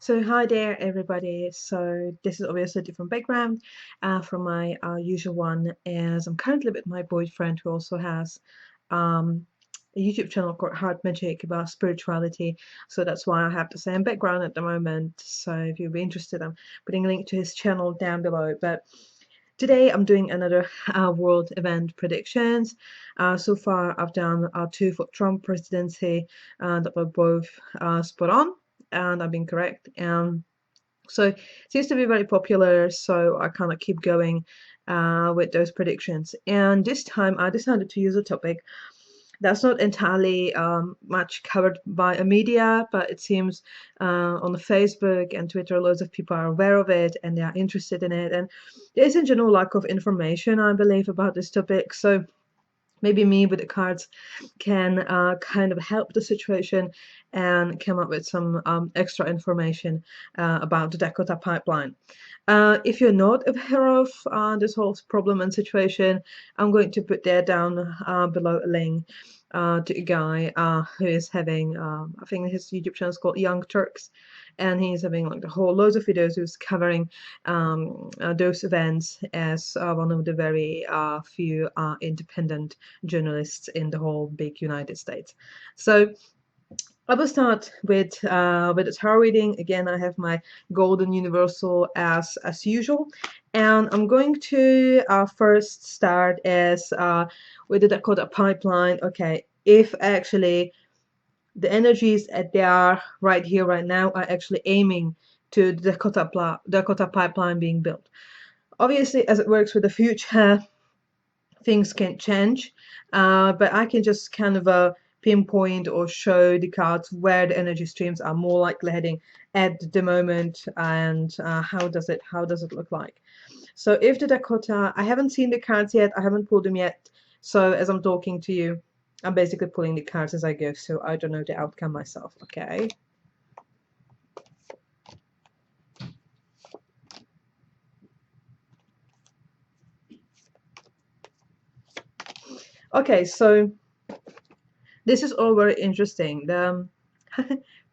So hi there everybody. So this is obviously a different background from my usual one, as I'm currently with my boyfriend who also has um, a YouTube channel called Heart Magic about spirituality. So that's why I have the same background at the moment. So if you'd be interested, I'm putting a link to his channel down below. But today I'm doing another world event predictions. So far I've done two for Trump presidency that were both spot on, and I've been correct. So it seems to be very popular, so I kind of keep going with those predictions. And this time I decided to use a topic that's not entirely much covered by a media, but it seems on the Facebook and Twitter, loads of people are aware of it and they are interested in it. And there is a general lack of information, I believe, about this topic. So maybe me with the cards can kind of help the situation and come up with some extra information about the Dakota pipeline. If you're not aware of this whole problem and situation, I'm going to put there down below a link to a guy who is having, I think his YouTube channel is called Young Turks, and he's having like the whole loads of videos who's covering those events as one of the very few independent journalists in the whole big United States. So I will start with the tarot reading. Again, I have my golden universal as usual, and I'm going to first start as with the Dakota pipeline. Okay, if actually the energies that they are right here, right now, are actually aiming to the Dakota pipeline being built. Obviously, as it works with the future, things can change, but I can just kind of pinpoint or show the cards where the energy streams are more likely heading at the moment, and how does it look like. So if the Dakota, I haven't seen the cards yet, I haven't pulled them yet. So as I'm talking to you, I'm basically pulling the cards as I go, so I don't know the outcome myself, okay? Okay, so this is all very interesting. The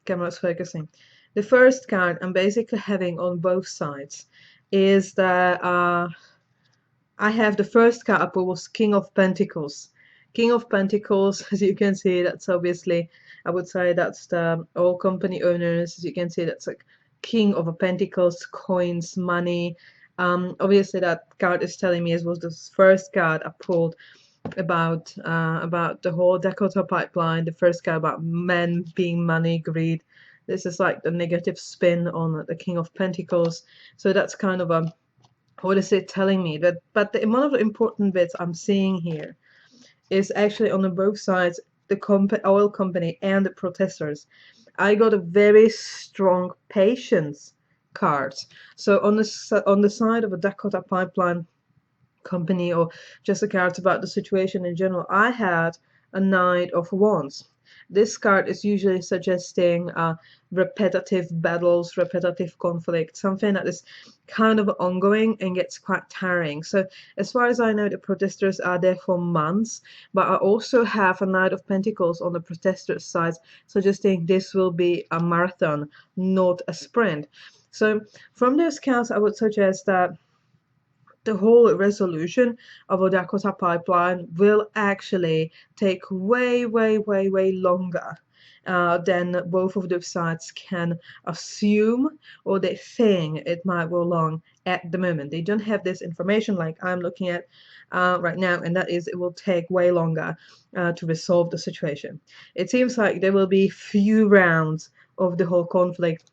camera's focusing. The first card I'm basically having on both sides is that I have the first card up was King of Pentacles. King of Pentacles, as you can see, that's obviously, I would say that's the all company owners. As you can see, that's like King of Pentacles, coins, money. Obviously that card is telling me, as was the first card I pulled, about the whole Dakota pipeline, the first card about men being money, greed. This is like the negative spin on the King of Pentacles. So that's kind of a, what is it telling me? But one of the important bits I'm seeing here is actually on the both sides, the oil company and the protesters. I got a very strong patience cards. So on the side of a Dakota pipeline company, or just the cards about the situation in general, I had a Knight of Wands. This card is usually suggesting repetitive battles, repetitive conflict, something that is kind of ongoing and gets quite tiring. So as far as I know, the protesters are there for months, but I also have a Knight of Pentacles on the protesters' side, suggesting this will be a marathon, not a sprint. So from those cards, I would suggest that the whole resolution of a Dakota pipeline will actually take way, way, way, way longer than both of those sides can assume, or they think it might go long at the moment. They don't have this information like I'm looking at right now, and that is, it will take way longer to resolve the situation. It seems like there will be few rounds of the whole conflict,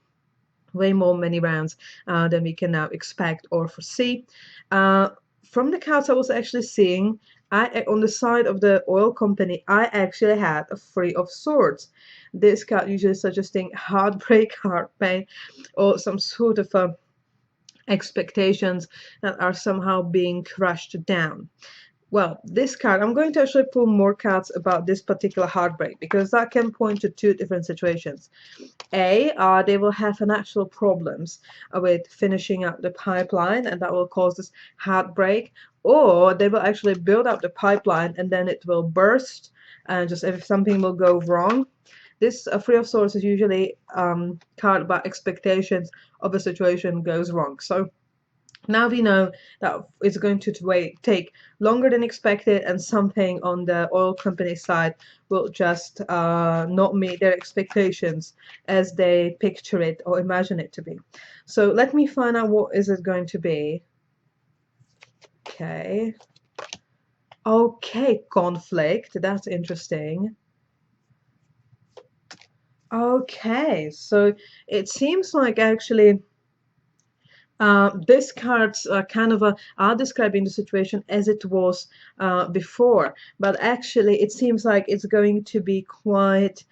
way more many rounds than we can now expect or foresee. From the cards I was actually seeing, on the side of the oil company, I actually had a Three of Swords. This card usually suggesting heartbreak, heart pain, or some sort of expectations that are somehow being crushed down. Well, this card, I'm going to actually pull more cards about this particular heartbreak, because that can point to two different situations. They will have actual problems with finishing up the pipeline, and that will cause this heartbreak, or they will actually build up the pipeline and then it will burst, and just if something will go wrong, This Three of Swords is usually card about expectations of a situation goes wrong. So now we know that it's going to take longer than expected, and something on the oil company side will just not meet their expectations as they picture it or imagine it to be. So let me find out what is it going to be. Okay. Okay, conflict. That's interesting. Okay, so it seems like actually this cards kind of are describing the situation as it was before, but actually it seems like it's going to be quite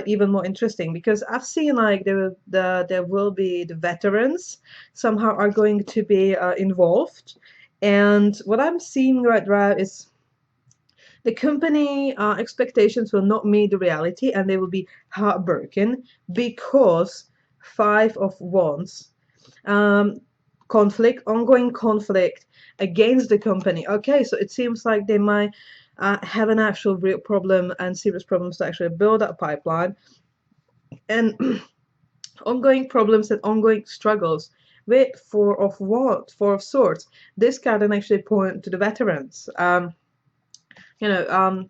even more interesting, because I've seen like there will be the veterans somehow are going to be involved, and what I'm seeing right now is the company expectations will not meet the reality, and they will be heartbroken because Five of Wands, um, conflict, ongoing conflict against the company. Okay, so it seems like they might have an actual real problem and serious problems to actually build that pipeline, and ongoing problems and ongoing struggles with Four of Swords. This card can actually point to the veterans. You know,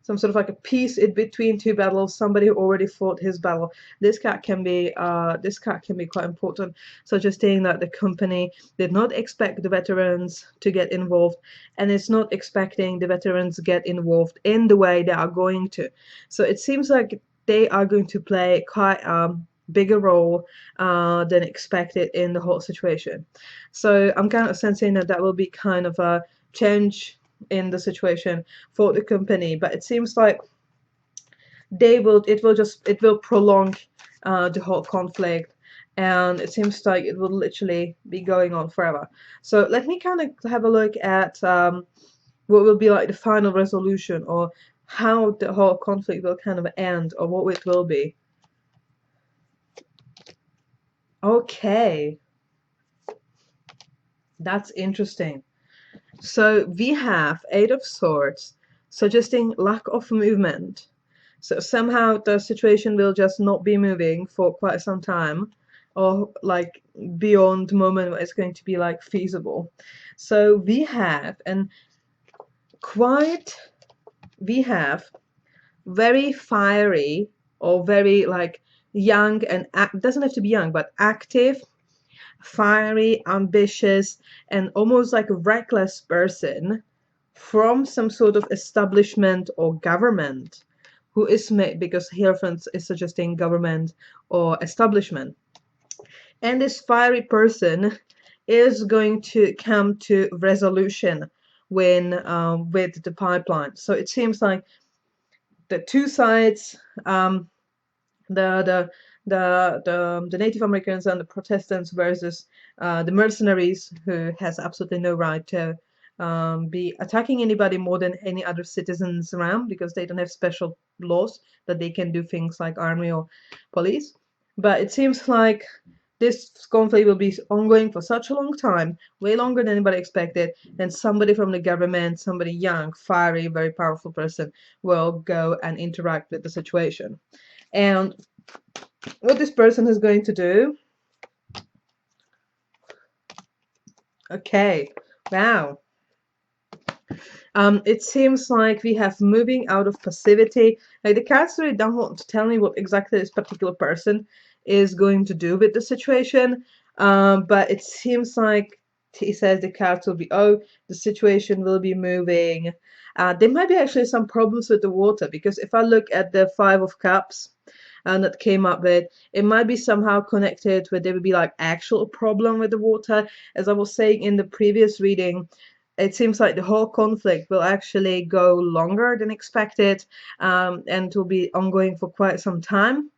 some sort of like a peace in between two battles, somebody who already fought his battle. This card can be quite important, suggesting that the company did not expect the veterans to get involved, and it's not expecting the veterans to get involved in the way they are going to. So it seems like they are going to play quite bigger role than expected in the whole situation. So I'm kind of sensing that that will be kind of a change in the situation for the company, but it seems like it will prolong the whole conflict, and it seems like it will literally be going on forever. So let me kind of have a look at what will be like the final resolution, or how the whole conflict will kind of end, or what it will be. Okay, that's interesting. So we have Eight of Swords, suggesting lack of movement. So somehow the situation will just not be moving for quite some time, or like beyond the moment where it's going to be like feasible. So we have we have very fiery, or very like young, and doesn't have to be young, but active, fiery, ambitious, and almost like a reckless person from some sort of establishment or government, who is made, because Hierophant is suggesting government or establishment. And this fiery person is going to come to resolution when with the pipeline. So it seems like the two sides, the the Native Americans and the Protestants versus the mercenaries, who has absolutely no right to be attacking anybody more than any other citizens around, because they don't have special laws that they can do things like army or police. But it seems like this conflict will be ongoing for such a long time, way longer than anybody expected, and somebody from the government, somebody young, fiery, very powerful person, will go and interact with the situation. And what this person is going to do. Okay, wow. It seems like we have moving out of passivity. Like the cards really don't want to tell me what exactly this particular person is going to do with the situation. But it seems like he says the cards will be, oh, the situation will be moving. There might be actually some problems with the water, because if I look at the Five of Cups and that came up with, it might be somehow connected where there would be like actual problem with the water. As I was saying in the previous reading, it seems like the whole conflict will actually go longer than expected, and will be ongoing for quite some time.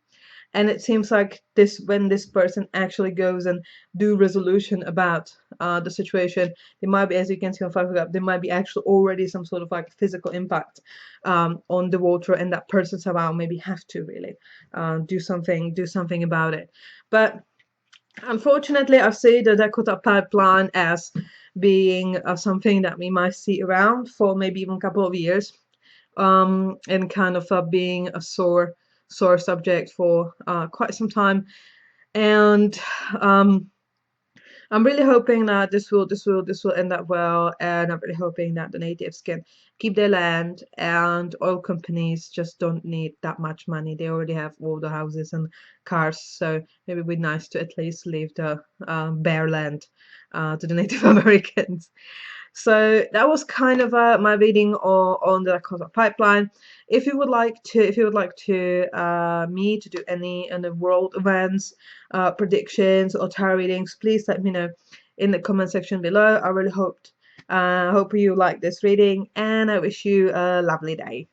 And it seems like when this person actually goes and do resolution about the situation, there might be, as you can see on Five of Cups, there might be actually already some sort of like physical impact on the water, and that person somehow maybe have to really do something about it. But unfortunately, I see the Dakota pipeline as being something that we might see around for maybe even a couple of years, and kind of being a sore subject for quite some time, and I'm really hoping that this will end up well, and I'm really hoping that the natives can keep their land, and oil companies just don't need that much money. They already have all the houses and cars, so maybe it'd be nice to at least leave the bare land to the Native Americans. So that was kind of my reading on the Dakota pipeline. If you would like to, me to do any world events, predictions, or tarot readings, please let me know in the comment section below. I really hope you like this reading, and I wish you a lovely day.